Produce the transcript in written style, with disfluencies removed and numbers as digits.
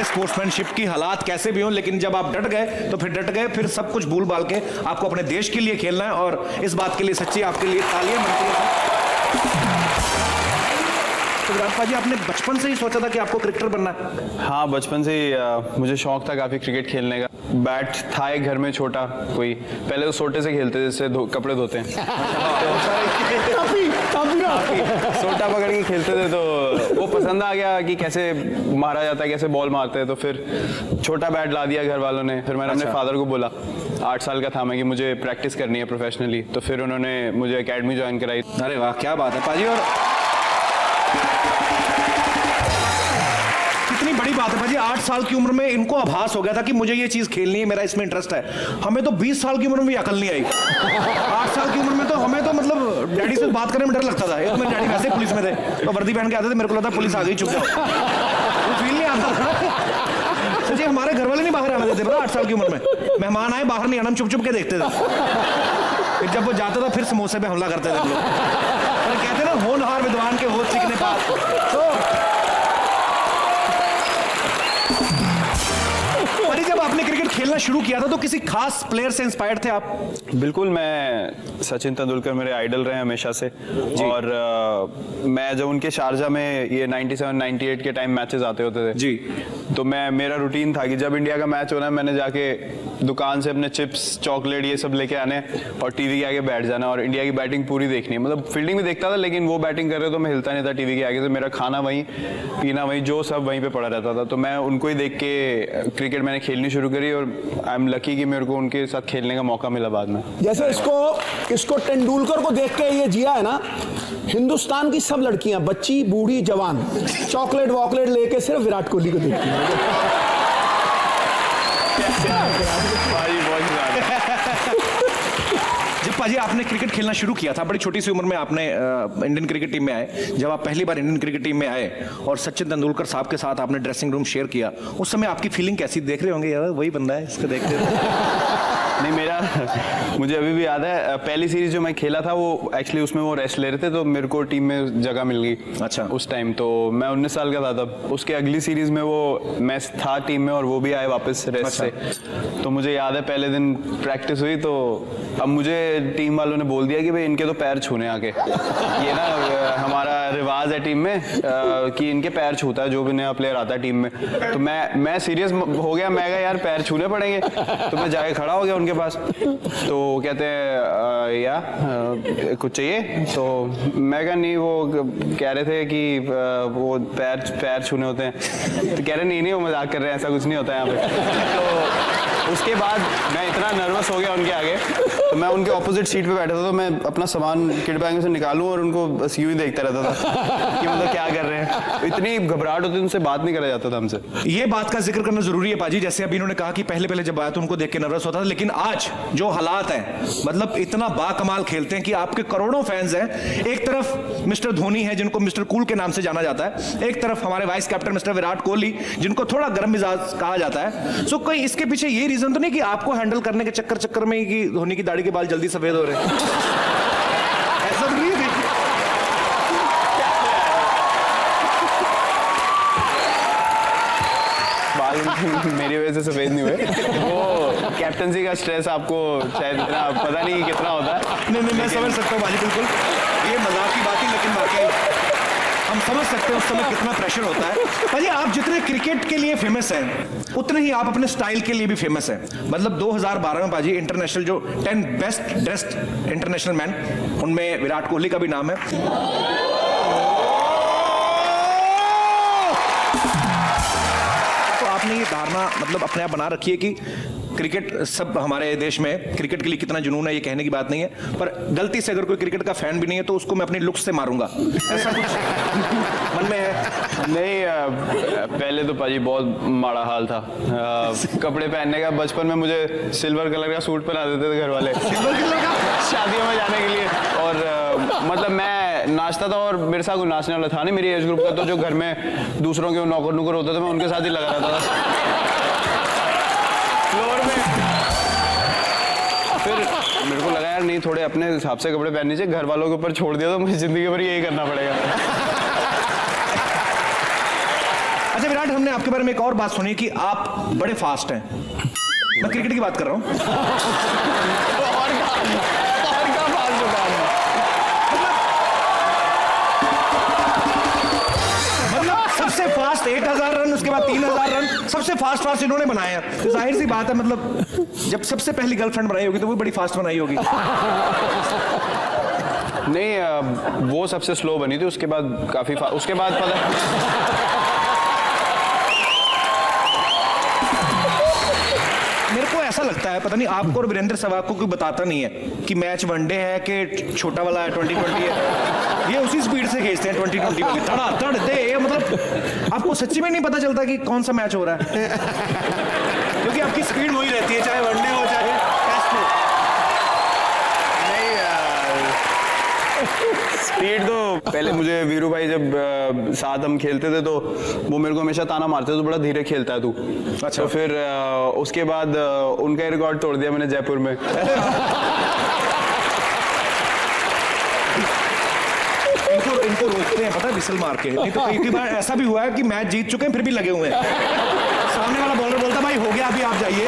है स्पोर्ट्समैनशिप की, हालात कैसे भी हों, लेकिन जब आप डट गए तो फिर डट गए, फिर सब कुछ भूल भाल के आपको अपने देश के लिए खेलना है, और इस बात के लिए सच्ची आपके लिए तालियां बनती है। तो विराट पाजी, आपने बचपन से ही सोचा था कि आपको क्रिकेटर बनना है? हाँ, बचपन से ही मुझे शौक था काफ़ी क्रिकेट खेलने का। बैट था एक घर में छोटा कोई, पहले तो सोटे से खेलते थे, जिससे कपड़े धोते हैं। सोटा पकड़ के खेलते थे, तो वो पसंद आ गया कि कैसे मारा जाता है, कैसे बॉल मारते हैं, तो फिर छोटा बैट ला दिया घर वालों ने। फिर मैंने अपने फादर को बोला, 8 साल का था मैं, कि मुझे प्रैक्टिस करनी है प्रोफेशनली, तो फिर उन्होंने मुझे एकेडमी ज्वाइन कराई। अरे वाह, क्या बात है पाजी, और कितनी बड़ी बात है पाजी। 8 साल की उम्र में इनको आभास हो गया था कि मुझे ये चीज खेलनी है, मेरा इसमें इंटरेस्ट है। हमें तो 20 साल की उम्र में भी अकल नहीं आई। 8 साल की उम्र में तो हमें तो मतलब डैडी से बात करने में डर लगता था। एक मेरे डैडी वैसे पुलिस में थे, तो वर्दी पहन के आते थे, मेरे को लगता पुलिस आ गई, चुप जाओ, वो फील नहीं आता था। सच्ची, हमारे घर वाले नहीं बाहर आने देते, 8 साल की उम्र में मेहमान आए बाहर नहीं आना, हम चुप चुप के देखते थे। फिर जब वो जाता था फिर समोसे पे हमला करते थे हम लोग। और कहते ना, होनहार विद्वान के होश सीखने का। तो जब आपने क्रिकेट खेलना शुरू किया था तो किसी खास प्लेयर से इंस्पायर्ड थे आप? बिल्कुल, मैं सचिन तेंदुलकर मेरे आइडल रहे हमेशा से। और मैं जब उनके शारजा में ये 97-98 के टाइम मैचेस आते होते थे जी, तो मेरा रूटीन था कि जब इंडिया का मैच होना है, मैंने जाके दुकान से अपने चिप्स, चॉकलेट, ये सब लेके आने और टीवी के आगे बैठ जाना और इंडिया की बैटिंग पूरी देखनी है। मतलब फील्डिंग भी देखता था, लेकिन वो बैटिंग कर रहे तो मैं हिलता नहीं था टीवी के आगे से। मेरा खाना वहीं, पीना वहीं, जो सब वहीं पे पड़ा रहता था। तो मैं उनको ही देख के क्रिकेट मैंने खेलनी शुरू करी, और आई एम लकी कि मेरे को उनके साथ खेलने का मौका मिला बाद में। जैसे इसको तेंदुलकर को देख के ये जिया है ना, हिंदुस्तान की सब लड़कियां, बच्ची, बूढ़ी, जवान, चॉकलेट वॉकलेट लेके सिर्फ विराट कोहली को देखती हैं। जब पाजी आपने क्रिकेट खेलना शुरू किया था, बड़ी छोटी सी उम्र में आपने इंडियन क्रिकेट टीम में आए, जब आप पहली बार इंडियन क्रिकेट टीम में आए और सचिन तेंदुलकर साहब के साथ आपने ड्रेसिंग रूम शेयर किया, उस समय आपकी फीलिंग कैसी? देख रहे होंगे यार, वही बंदा है, इसको देखते नहीं, मुझे अभी भी याद है, पहली सीरीज जो मैं खेला था वो एक्चुअली उसमें वो रेस्ट ले रहे थे, तो मेरे को टीम में जगह मिल गई। अच्छा। उस टाइम तो मैं 19 साल का था तब। उसके अगली सीरीज में वो मैं था टीम में और वो भी आए वापस रेस्ट से। तो मुझे याद है पहले दिन प्रैक्टिस हुई, तो अब मुझे टीम वालों ने बोल दिया कि भाई इनके तो पैर छूने आके, ये ना हमारा रिवाज है टीम में कि इनके पैर छूता है जो भी नया प्लेयर आता है टीम में। तो मैं सीरियस हो गया, मैं कहा यार पैर छूने पड़ेंगे, तो मैं जाके खड़ा हो गया उनके पास। तो कहते हैं या कुछ चाहिए? तो मैं कहा नहीं, वो कह रहे थे कि वो पैर छूने होते हैं। तो कह रहे नहीं वो मजाक कर रहे हैं, ऐसा कुछ नहीं होता है यहाँ पे। तो उसके बाद मैं इतना नर्वस हो गया उनके आगे, तो मैं उनके ऑपोजिट सीट पे बैठा था, तो मैं अपना सामान किट बैग में से निकालूं और उनको बस यूं ही देखता रहता था कि मतलब क्या कर रहे हैं। इतनी घबराहट होती थी, उनसे बात नहीं करा जाता था हमसे। ये बात का जिक्र करना जरूरी है पाजी, जैसे अभी इन्होंने कहा कि पहले जब आया तो उनको देख के नर्वस होता था, लेकिन आज जो हालात हैं, मतलब इतना बाकमाल खेलते हैं कि आपके करोड़ों फैंस हैं। एक तरफ मिस्टर धोनी है, जिनको मिस्टर कूल के नाम से जाना जाता है, एक तरफ हमारे vice captain mister Virat Kohli, जिनको थोड़ा गर्म मिजाज कहा जाता है। सो कोई इसके पीछे ये रीजन तो नहीं कि आपको हैंडल करने के चक्कर में ही कि धोनी की दाढ़ी के बाल जल्दी सफेद हो रहे हैं? ऐसा तो नहीं है? बाल मेरी वजह से सफेद नहीं हुए, वो कैप्टनसी का स्ट्रेस आपको शायद इतना पता नहीं कितना होता है। नहीं, मैं समझ सकता हूँ बाजी, बिल्कुल ये मजाक की बात है, लेकिन वाकई हम समझ सकते हैं उस समय कितना प्रेशर होता है। भाई आप जितने क्रिकेट के लिए फेमस हैं, उतने ही आप अपने स्टाइल के लिए भी फेमस हैं। मतलब 2012 में बाजी इंटरनेशनल जो 10 बेस्ट ड्रेस्ड इंटरनेशनल मैन, उनमें विराट कोहली का भी नाम है। तो आपने ये धारणा मतलब अपने आप बना रखी है कि क्रिकेट, सब हमारे देश में क्रिकेट के लिए कितना जुनून है, ये कहने की बात नहीं है, पर गलती से अगर कोई क्रिकेट का फैन भी नहीं है तो उसको मैं अपनी लुक्स से मारूंगा, ऐसा कुछ मन में है? नहीं, पहले तो पाजी बहुत माड़ा हाल था कपड़े पहनने का। बचपन में मुझे सिल्वर कलर का सूट पहना देते थे घर वाले, सिल्वर कलर का, शादियों में जाने के लिए। और मतलब मैं नाचता था और मेरे साथ कोई नाचने वाला था नहीं मेरी एज ग्रुप का, तो जो घर में दूसरों के नौकर नुकर होते थे मैं उनके साथ ही लगा रहता था फ्लोर में। फिर मेरे को लगा यार नहीं, थोड़े अपने हिसाब से कपड़े पहनने चाहिए, घर वालों के ऊपर छोड़ दिया तो मुझे जिंदगी भर यही करना पड़ेगा। अच्छा विराट, हमने आपके बारे में एक और बात सुनी कि आप बड़े फास्ट हैं। मैं क्रिकेट की बात कर रहा हूँ। और क्या बात बता रहे हैं? मतलब सबसे फास्ट 1000 रन, उसके बाद 3000 रन, सबसे फास्ट इन्होंने बनाए हैं। तो जाहिर सी बात है, मतलब जब सबसे पहली गर्लफ्रेंड बनाई होगी तो वो बड़ी फास्ट बनाई होगी। नहीं, वो सबसे स्लो बनी थी, उसके बाद काफी उसके बाद मेरे को ऐसा लगता है, पता नहीं आपको और वीरेंद्र सहवाग को कोई बताता नहीं है कि मैच वनडे है कि छोटा वाला है 2020 है। ये उसी स्पीड से खींचते हैं 2020 वाली, धड़ा धड़ दे। ये मतलब आपको सच्ची में नहीं पता चलता कि कौन सा मैच हो रहा है, क्योंकि आपकी स्पीड वही रहती है, चाहे वनडे हो चाहे टेस्ट हो। स्पीड तो पहले मुझे वीरू भाई जब साथ हम खेलते थे तो वो मेरे को हमेशा ताना मारते थे, तो बड़ा धीरे खेलता है तू। अच्छा। तो फिर उसके बाद उनका रिकॉर्ड तोड़ दिया मैंने जयपुर में। इनको रोकते हैं, पता है, विसल मार के। नहीं तो कई बार ऐसा भी हुआ है कि मैच जीत चुके हैं फिर भी लगे हुए हैं। सामने वाला बॉलर बोलता भाई हो गया, अभी आप जाइए।